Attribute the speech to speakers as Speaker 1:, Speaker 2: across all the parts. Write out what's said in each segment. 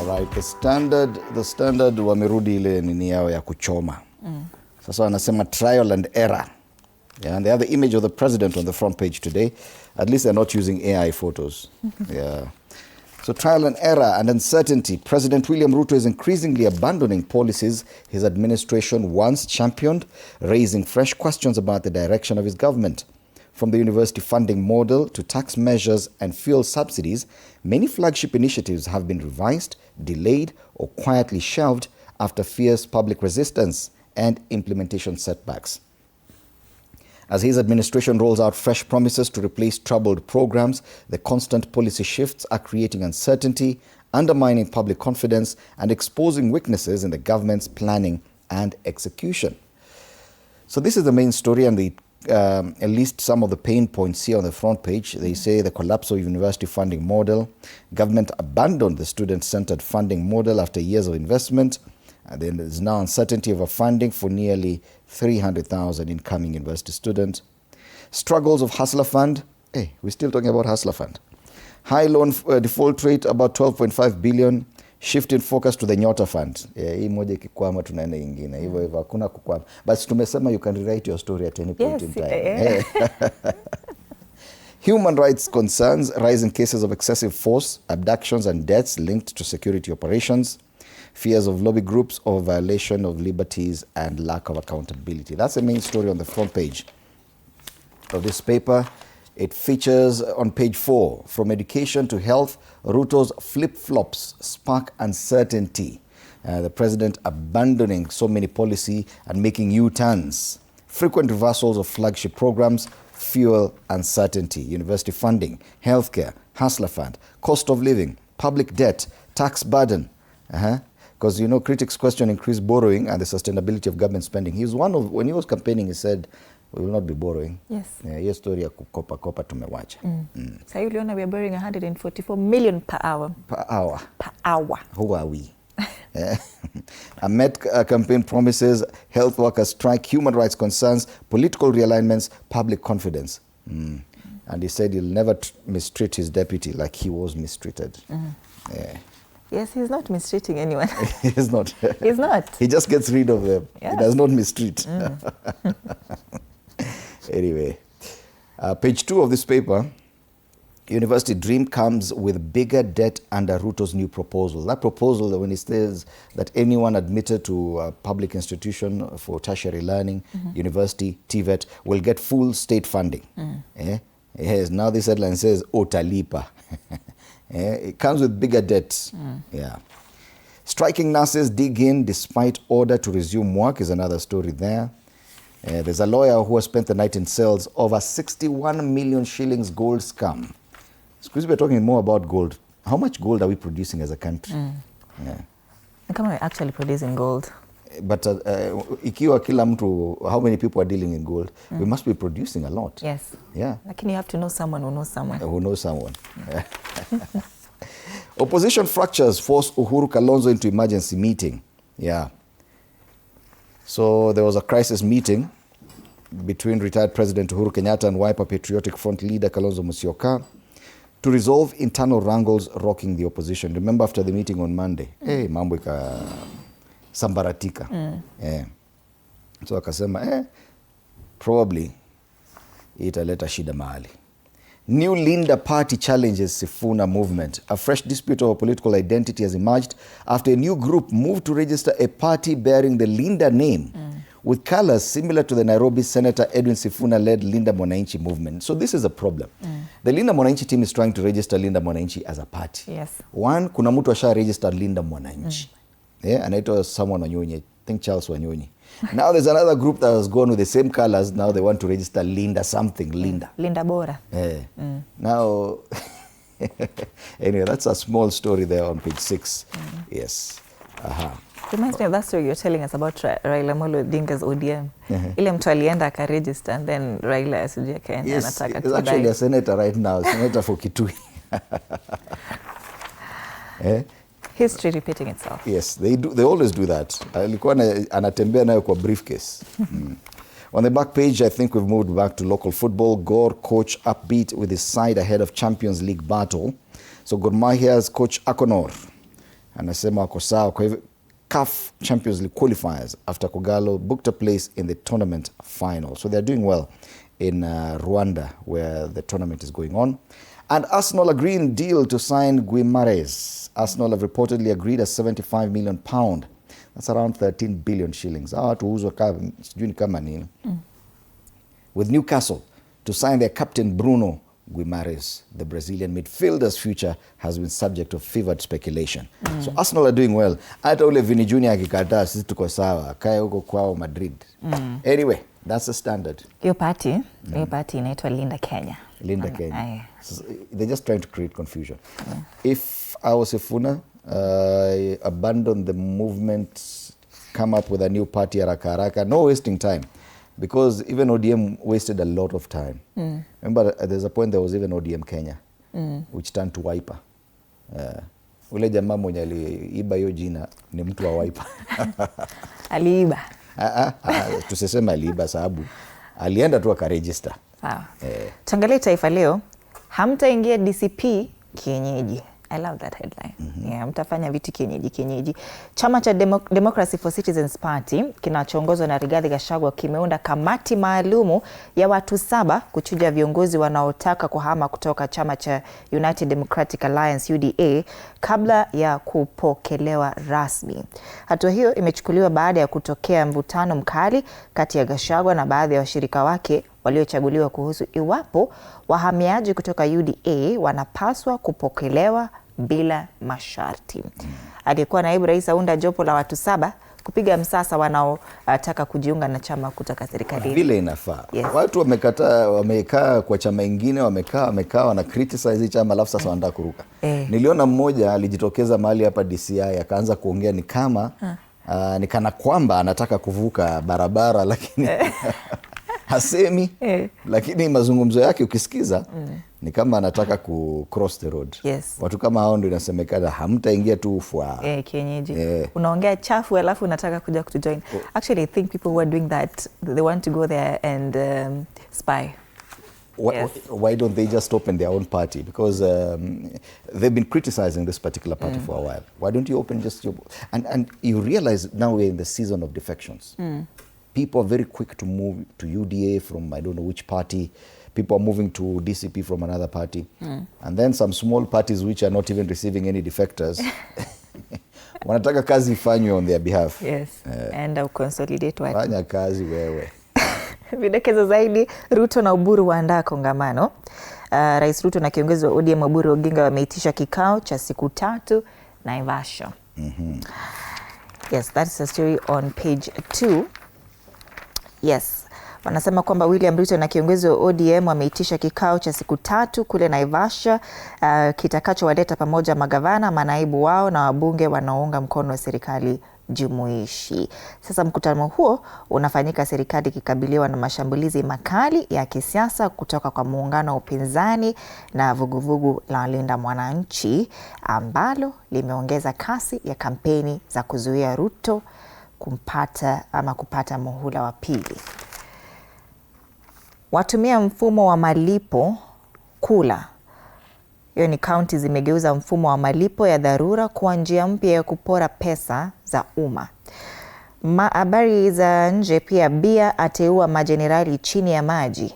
Speaker 1: right, the standard wamerudi ile nini yao ya kuchoma. Sasa wanasema trial and error. Yeah, and they have the image of the president on the front page today. At least they're not using AI photos. Yeah. So trial and error and uncertainty. President William Ruto is increasingly abandoning policies his administration once championed, raising fresh questions about the direction of his government. From the university funding model to tax measures and fuel subsidies, many flagship initiatives have been revised, delayed, or quietly shelved after fierce public resistance and implementation setbacks. As his administration rolls out fresh promises to replace troubled programs, the constant policy shifts are creating uncertainty, undermining public confidence, and exposing weaknesses in the government's planning and execution. So this is the main story, and at least some of the pain points here on the front page. They say the collapse of university funding model, government abandoned the student-centered funding model after years of investment, and then there's now uncertainty over funding for nearly 300,000 incoming university students. Struggles of Hustler Fund. Hey, we're still talking about Hustler Fund. High loan default rate, about 12.5 billion. Shift in focus to the Nyota Fund. Hii moja ikikwama tunaenda ingine. Hivyo hivyo hakuna kukwama. But tumesema you can rewrite your story at any point in time. Yeah. Human rights concerns, rising cases of excessive force, abductions and deaths linked to security operations. Fears of lobby groups over violation of liberties and lack of accountability. That's the main story on the front page of this paper. It features on page 4, from education to health, Ruto's flip-flops spark uncertainty. The president abandoning so many policy and making U-turns. Frequent reversals of flagship programs fuel uncertainty. University funding, healthcare, Hustler Fund, cost of living, public debt, tax burden. Because, you know, critics question increased borrowing and the sustainability of government spending. He was when he was campaigning, he said, we will not be borrowing. Yes. Hiyo story ya kukopa tumewacha.
Speaker 2: Sasa uliona we are borrowing 144 million per hour.
Speaker 1: Per hour.
Speaker 2: Per hour.
Speaker 1: Who are we? A Met campaign promises, health workers strike, human rights concerns, political realignments, public confidence. And he said he'll never mistreat his deputy like he was mistreated. Yeah.
Speaker 2: Yes, he's not mistreating anyone.
Speaker 1: He's not.
Speaker 2: He's not.
Speaker 1: He just gets rid of them. Yes. He does not mistreat. Anyway, page 2 of this paper, University Dream comes with bigger debt under Ruto's new proposal. That proposal, when it says that anyone admitted to a public institution for tertiary learning, university, TVET, will get full state funding. Yes, now this headline says, Otalipa. It comes with bigger debt. Yeah. Striking nurses dig in despite order to resume work is another story there. There's a lawyer who has spent the night in cells over 61 million shillings gold scam. Excuse me, we're talking more about gold. How much gold are we producing as a country? Yeah.
Speaker 2: Kama we're actually producing gold.
Speaker 1: But ikiwa kila mtu, how many people are dealing in gold? We must be producing a lot.
Speaker 2: Yes.
Speaker 1: Yeah.
Speaker 2: Lakini you have to know someone who knows someone.
Speaker 1: Who knows someone. Opposition fractures force Uhuru Kalonzo into emergency meeting. Yeah. So there was a crisis meeting between retired President Uhuru Kenyatta and Wiper Patriotic Front leader Kalonzo Musyoka to resolve internal wrangles rocking the opposition. Remember after the meeting on Monday, mambo ika sambaratika. So akasema, probably italeta shida mahali. New Linda party challenges Sifuna movement. A fresh dispute over political identity has emerged after a new group moved to register a party bearing the Linda name with colors similar to the Nairobi Senator Edwin Sifuna-led Linda Mwananchi movement. So this is a problem. The Linda Mwananchi team is trying to register Linda Mwananchi as a party.
Speaker 2: Yes.
Speaker 1: One, kuna mtu asha register Linda Mwananchi. Anaitwa someone Wanyonyi. I think Charles Wanyonyi. Now there's another group that has gone with the same colors. Now they want to register Linda something, Linda.
Speaker 2: Linda Bora.
Speaker 1: Now, anyway, that's a small story there on page 6. Yes.
Speaker 2: Reminds me of that story you're telling us about Raila Amolo Odinga's ODM. Ile mtu alienda akaregister and then Raila asije akaenda anataka
Speaker 1: to die. Yes, actually a senator right now, senator for Kitui.
Speaker 2: History repeating itself.
Speaker 1: Yes, they do. They always do that. Alikuwa anatembea nayo kwa briefcase. On the back page, I think we've moved back to local football. Gor coach upbeat with his side ahead of Champions League battle. So Gor Mahia's coach Akonor anasema wako sawa. Kwa hivyo CAF Champions League qualifiers after Kogalo booked a place in the tournament final. So they're doing well in Rwanda, where the tournament is going on. And Arsenal agreeing deal to sign Guimares. Arsenal have reportedly agreed a £75 million. That's around 13 billion shillings. With Newcastle to sign their captain Bruno Guimares. The Brazilian midfielder's future has been subject of fevered speculation. So Arsenal are doing well. Hata ule Vini Junior akikataa sisi tuko sawa. Kae huko kwao Madrid. Anyway, that's the standard.
Speaker 2: Hiyo party inaitwa Linda Kenya.
Speaker 1: Linda Kenya. So they're just trying to create confusion. If I was Sifuna, abandon the movement, come up with a new party haraka haraka, no wasting time. Because even ODM wasted a lot of time. Remember, there's a point there was even ODM Kenya, which turned to Wiper. Ule jamaa mwenye aliiba hiyo jina ni mtu wa Wiper.
Speaker 2: Aliiba.
Speaker 1: Tusisema aliiba sababu alienda tu akaregister.
Speaker 2: Tuangalie Taifa Leo. Hamtaingia DCP kienyeji. I love that headline. Yeah, mtafanya vitu kienyeji. Chama cha Democracy for Citizens Party kinachoongozwa na Rigathi Gachagua kimeunda kamati maalumu ya watu 7 kuchuja viongozi wanaotaka kuhama kutoka chama cha United Democratic Alliance UDA kabla ya kupokelewa rasmi. Hatua hiyo imechukuliwa baada ya kutokea mvutano mkali kati ya Gachagua na baadhi ya washirika wake waliochaguliwa kuhusu iwapo wahamiaji kutoka UDA wanapaswa kupokelewa bila masharti. Aliyekuwa naibu rais aunda jopo la watu 7 kupiga msasa wanaotaka kujiunga na chama kutoka serikalini.
Speaker 1: Vile inafaa. Watu wamekaa kwa chama ingine, wamekaa wana criticize chama alafu sasa wanataka kuruka. Niliona mmoja alijitokeza mahali hapa DCI akaanza kuongea ni kama ni kana kwamba anataka kuvuka barabara lakini hasemi, lakini mazungumzo yake ukisikiza ni kama anataka ku cross the road. Watu kama hao ndio inasemekana hamtaingia tu ufwa.
Speaker 2: Kienyeji. Unaongea chafu alafu unataka kuja kujoin. Actually, I think people who are doing that, they want to go there and spy.
Speaker 1: Why don't they just open their own party? Because they've been criticizing this particular party for a while. Why don't you open just your... And you realize now we're in the season of defections. People are very quick to move to UDA from I don't know which party. People are moving to DCP from another party. And then some small parties which are not even receiving any defectors. Wanataka kazi ifanywe on their behalf.
Speaker 2: And au consolidate watu.
Speaker 1: Fanya kazi wewe.
Speaker 2: Vidokezo zaidi, Ruto na Oburu waandaa kongamano. Rais Ruto na kiongozi wa ODM Oburu Oginga wameitisha kikao cha siku 3 Naivasha. Yes, that's the story on page 2. Yes, wanasema kwamba William Ruto na kiongozi wa ODM wameitisha kikao cha siku 3 kule Naivasha, kitakachowaleta pamoja magavana, manaibu wao na wabunge wanaounga mkono serikali jumuishi. Sasa mkutano huo unafanyika serikali ikikabiliwa na mashambulizi makali ya kisiasa kutoka kwa muungano wa upinzani na vuguvugu la Linda Mwananchi ambalo limeongeza kasi ya kampeni za kuzuia Ruto kupata muhula wa pili. Watumia mfumo wa malipo kula. Hiyo ni kaunti zimegeuza mfumo wa malipo ya dharura kuwa njia mpya ya kupora pesa za umma. Habari za nje pia, Bia ateua majenerali chini ya maji.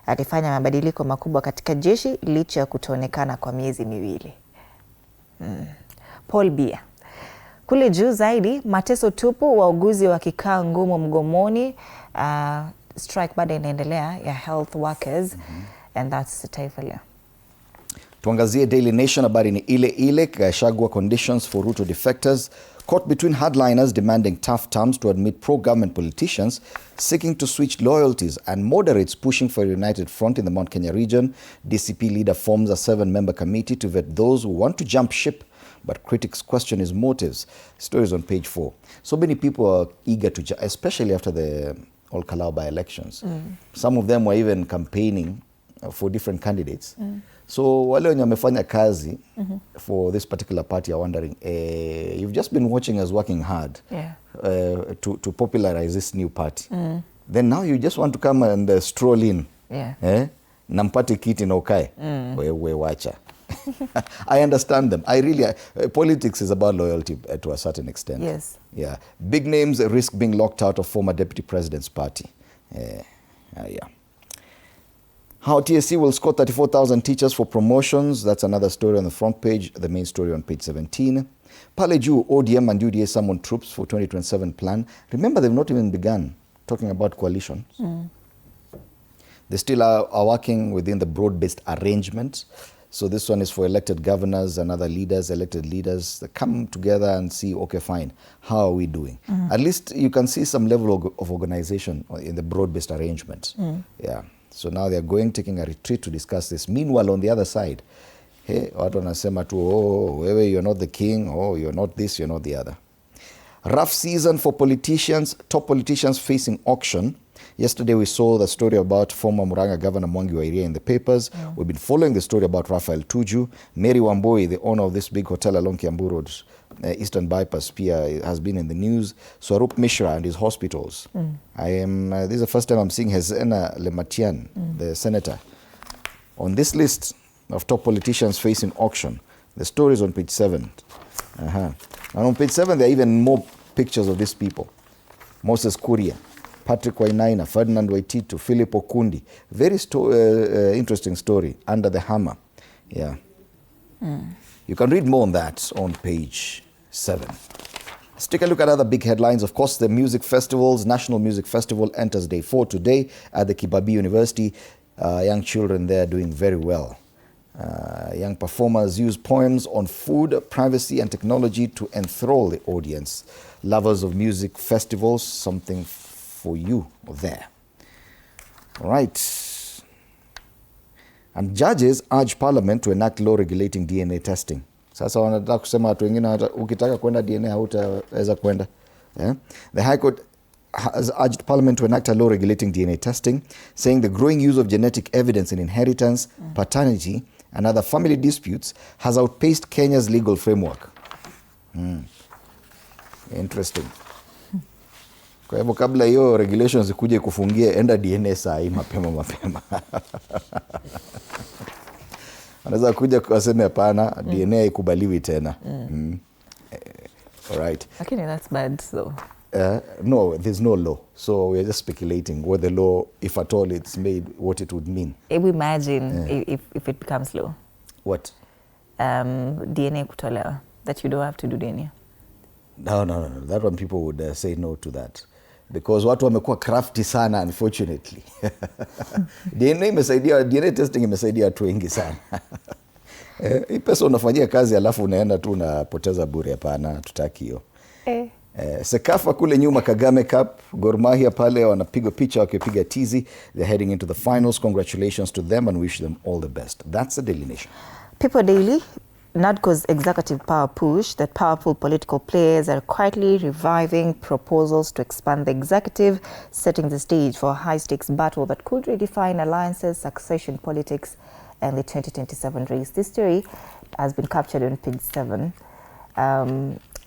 Speaker 2: Alifanya mabadiliko makubwa katika jeshi licha ya kutoonekana kwa miezi 2. Paul Bia. Kule juu zaidi, mateso tupu, wauguzi wakikaa ngumu mgomoni. Strike bado inaendelea ya health workers. And that's the Taifa Leo.
Speaker 1: Tuangazie Daily Nation, habari ni ile Gachagua conditions for Ruto defectors. Caught between hardliners demanding tough terms to admit pro-government politicians seeking to switch loyalties and moderates pushing for a united front in the Mount Kenya region. DCP leader forms a 7-member committee to vet those who want to jump ship, but critics question his motives. Stories on page 4. So many people are eager to, especially after the Ol-Kalou by-elections. Some of them were even campaigning for different candidates. So wale wenye wamefanya kazi for this particular party are wondering, you've just been watching us working hard to popularize this new party. Then now you just want to come and stroll in. Na mpate kiti na ukae. Wewe wacha. I understand them. I really, politics is about loyalty to a certain extent.
Speaker 2: Yes.
Speaker 1: Yeah. Big names risk being locked out of former deputy president's party. Yeah. How TSC will score 34,000 teachers for promotions. That's another story on the front page, the main story on page 17. Pale juu, ODM and UDA summon troops for 2027 plan. Remember, they've not even begun talking about coalitions. They still are working within the broad-based arrangement. So this one is for elected governors and other leaders, elected leaders. They come together and see, okay, fine, how are we doing? At least you can see some level of organization in the broad-based arrangement. Yeah. So now they're taking a retreat to discuss this. Meanwhile, on the other side, hey, watu wanasema tu, oh, wewe, you're not the king, oh, you're not this, you're not the other. Rough season for politicians, top politicians facing auction. Yesterday we saw the story about former Murang'a Governor Mwangi wa Iria in the papers. We've been following the story about Raphael Tuju. Mary Wamboi, the owner of this big hotel along Kiambu Road, Eastern Bypass Pier, has been in the news. Swarup Mishra and his hospitals. This is the first time I'm seeing Hezena Lematian, the senator, on this list of top politicians facing auction. The story is on page 7. And on page 7, there are even more pictures of these people. Moses Kuria, Patrick Wainaina, Ferdinand Waititu, Philip Okundi. Very interesting story, Under the Hammer. Yeah. You can read more on that on page 7. Let's take a look at other big headlines. Of course, the music festivals. National Music Festival enters day 4 today at the Kibabii University. Young children there doing very well. Young performers use poems on food, privacy, and technology to enthrall the audience. Lovers of music festivals, something for you there. All right. And judges urge Parliament to enact law regulating DNA testing. Sasa wanataka kusema watu wengine ukitaka kwenda DNA hautaweza kwenda. The High Court has urged Parliament to enact a law regulating DNA testing, saying the growing use of genetic evidence in inheritance, paternity, and other family disputes has outpaced Kenya's legal framework. Interesting. Kwa hivyo kabla hiyo regulations ikuje kufungia, enda DNA saa hii mapema. Anaweza kuja kusema hapana, DNA ikubaliwi tena. All right.
Speaker 2: Okay, that's bad, so.
Speaker 1: No, there's no law. So we're just speculating what the law, if at all it's made, what it would mean.
Speaker 2: Imagine if it becomes law.
Speaker 1: What?
Speaker 2: DNA kutolewa, that you don't have to do DNA.
Speaker 1: No. That one people would say no to that. Because watu wamekuwa crafty sana, unfortunately. DNA testing imesaidia watu wengi sana. Hii pesa unafanyia kazi alafu unaenda tu unapoteza bure, hapana, tutaki hiyo. Sekafa kule nyuma, Kagame Cup, Gor Mahia pale wanapiga picha wakipiga tizi. They're heading into the finals. Congratulations to them and wish them all the best. That's the Daily Nation.
Speaker 2: People Daily, NADCO's executive power push that powerful political players are quietly reviving proposals to expand the executive, setting the stage for a high-stakes battle that could redefine alliances, succession politics, and the 2027 race. This story has been captured on page 7.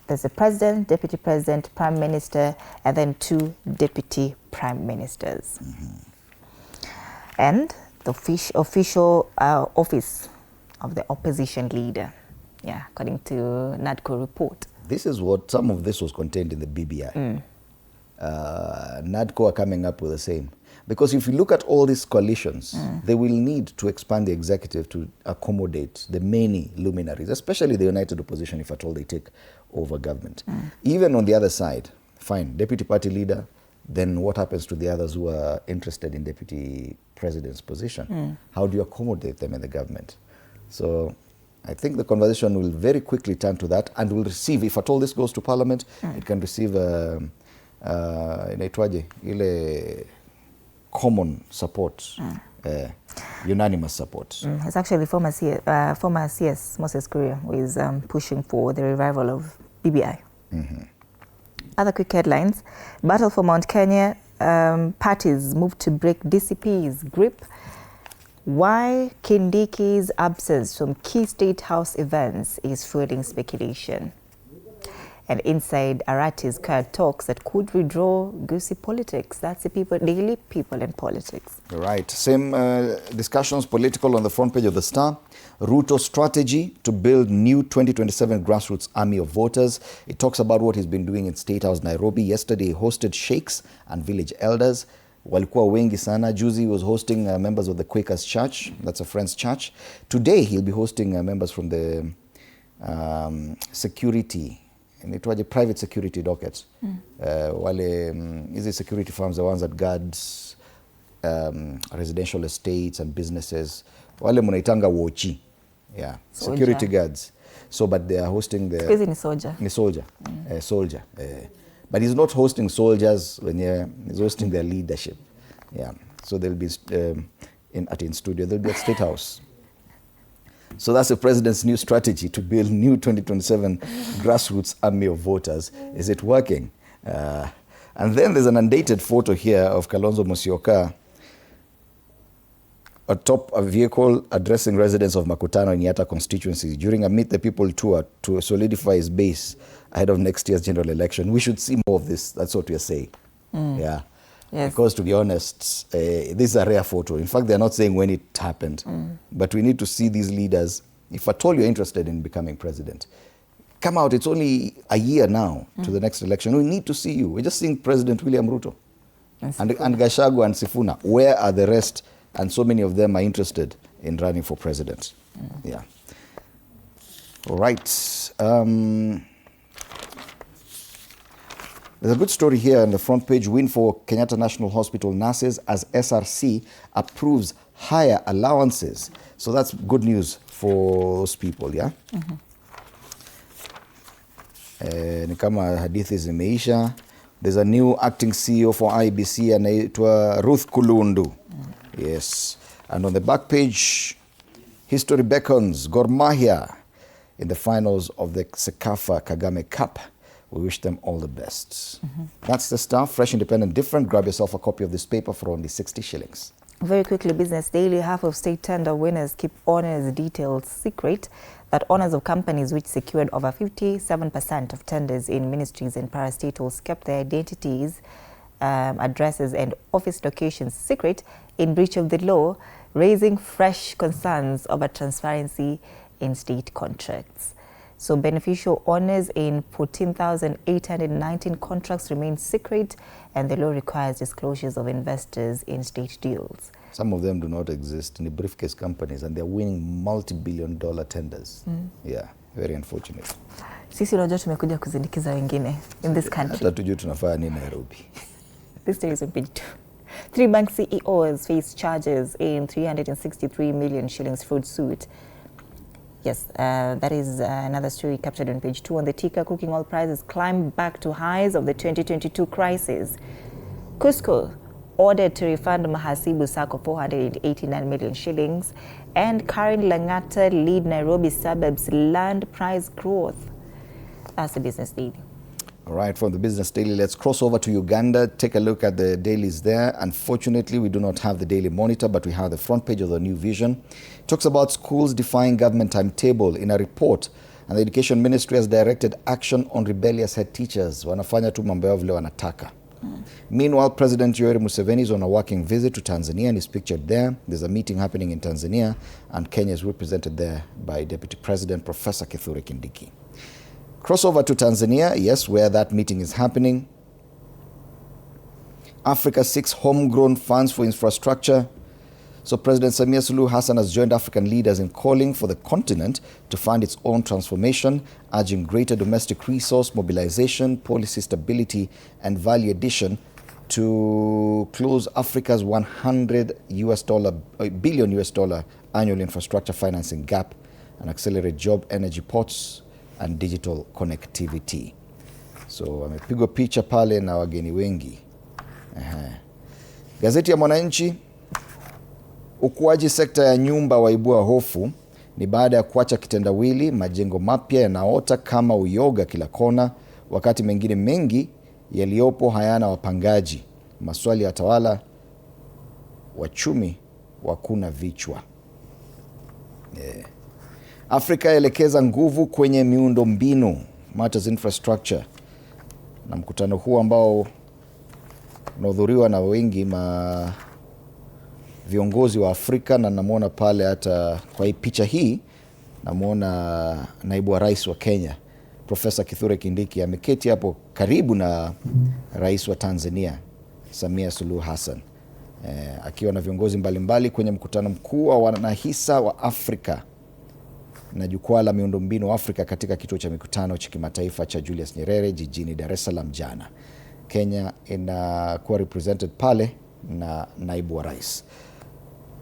Speaker 2: There's a president, deputy president, prime minister, and then 2 deputy prime ministers. And the official office of the opposition leader, according to NADCO report.
Speaker 1: This is what some of this was contained in the BBI. NADCO are coming up with the same. Because if you look at all these coalitions, they will need to expand the executive to accommodate the many luminaries, especially the united opposition, if at all they take over government. Even on the other side, fine, deputy party leader, then what happens to the others who are interested in deputy president's position? How do you accommodate them in the government? So I think the conversation will very quickly turn to that and will receive, if at all this goes to Parliament, it can receive inaitwaje ile common support, unanimous support.
Speaker 2: It's actually former CS Moses Kuria who is pushing for the revival of BBI. Other quick headlines. Battle for Mount Kenya. Parties move to break DCP's grip. Why Kindiki's absence from key state house events is fueling speculation. and inside Arati's current talks that could redraw goosey politics. That's the daily people in politics.
Speaker 1: Right. Same discussions, political, on the front page of the Star. Ruto strategy to build new 2027 grassroots army of voters. It talks about what he's been doing in State House, Nairobi. Yesterday, he hosted sheikhs and village elders. Walikuwa wengi sana. Juzi was hosting members of the Quakers Church. That's a Friends Church. Today, he'll be hosting members from the security, inaitwaje, private security dockets. Wale hizi security firms, the ones that guards residential estates and businesses. Wale munaitanga wochi. Yeah, soldier. Security guards. So, but they are hosting the...
Speaker 2: Squeezy ni soldier.
Speaker 1: Ni soldier. Soldier. But he's not hosting soldiers when he's hosting their leadership. Yeah. So they'll be in studio. They'll be at State House. So that's the president's new strategy to build new 2027 grassroots army of voters. Is it working? And then there's an undated photo here of Kalonzo Musyoka atop a vehicle addressing residents of Makutano in Yatta constituency during a Meet the People tour to solidify his base ahead of next year's general election. We should see more of this. That's what we're saying. Yeah. Yes. Because to be honest, this is a rare photo. In fact, they're not saying when it happened. But we need to see these leaders. If at all you're interested in becoming president, come out. It's only a year now to the next election. We need to see you. We're just seeing President William Ruto and Gachagua and Sifuna. Where are the rest? And so many of them are interested in running for president. Yeah. All right. There's a good story here on the front page. Win for Kenyatta National Hospital nurses as SRC approves higher allowances. So that's good news for those people, yeah? Ni kama hadithi zimeisha. There's a new acting CEO for IBC anaitwa Ruth Kulundu. Yes. And on the back page, history beckons. Gor Mahia in the finals of the Sekafa Kagame Cup. We wish them all the best. That's the stuff. Fresh, independent, different. Grab yourself a copy of this paper for only 60 shillings.
Speaker 2: Very quickly, Business Daily. Half of state tender winners keep honors details secret. That owners of companies which secured over 57% of tenders in ministries and parastatals kept their identities, addresses and office locations secret in breach of the law, raising fresh concerns over transparency in state contracts. So beneficial owners in 14,819 contracts remain secret, and the law requires disclosures of investors in state deals.
Speaker 1: Some of them do not exist in the briefcase companies, and they're winning multi-billion-dollar tenders. Yeah, very unfortunate.
Speaker 2: Sisi unajua tumekuja kuzindikiza wengine in this country.
Speaker 1: Hata tujue tunafanya nini Nairobi.
Speaker 2: This day is on page 2. 3 bank CEOs face charges in 363 million shillings fraud suit. Yes, that is another story captured on page 2. On the ticker, cooking oil prices climbed back to highs of the 2022 crisis. Cusco ordered to refund Mahasibu Sacco 489 million shillings. And Karen Langata lead Nairobi suburbs land price growth. That's the Business Daily. All
Speaker 1: right, from the Business Daily, let's cross over to Uganda. Take a look at the dailies there. Unfortunately, we do not have the Daily Monitor, but we have the front page of the New Vision. It talks about schools defying government timetable in a report, and the Education Ministry has directed action on rebellious head teachers. Wanafanya tu mambo yao vile wanataka. Meanwhile, President Yoweri Museveni is on a working visit to Tanzania and is pictured there. There's a meeting happening in Tanzania, and Kenya is represented there by Deputy President Professor Kithure Kindiki. Crossover to Tanzania, yes, where that meeting is happening. Africa seeks homegrown funds for infrastructure. So President Samia Suluhu Hassan has joined African leaders in calling for the continent to fund its own transformation, urging greater domestic resource mobilization, policy stability, and value addition to close Africa's $100 billion annual infrastructure financing gap and accelerate job, energy ports, and digital connectivity. So amepigwa picha pale na wageni wengi. Gazeti ya Mwananchi, ukuaji sekta ya nyumba waibua hofu ni baada ya kuacha kitendawili, majengo mapya yanaota kama uyoga kila kona, wakati mengine mengi yaliyopo hayana wapangaji. Maswali ya tawala, wachumi wakuna vichwa. Afrika elekeza nguvu kwenye miundo mbinu. Matters Infrastructure, na mkutano huu ambao unahudhuriwa na wengi viongozi wa Afrika, na namwona pale hata kwa hii picha hii namwona naibu wa rais wa Kenya Profesa Kithure Kindiki ameketi hapo karibu na rais wa Tanzania Samia Suluhu Hassan, akiwa na viongozi mbalimbali kwenye mkutano mkuu wa wanahisa wa Afrika na jukwaa la miundombinu Afrika katika kituo cha mikutano cha kimataifa cha Julius Nyerere jijini Dar es Salaam jana. Kenya inakuwa represented pale na naibu wa rais.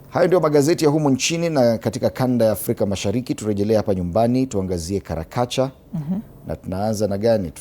Speaker 1: Hayo ndio magazeti ya humu nchini na katika kanda ya Afrika Mashariki. Turejelea hapa nyumbani tuangazie karakacha. Na tunaanza na gani?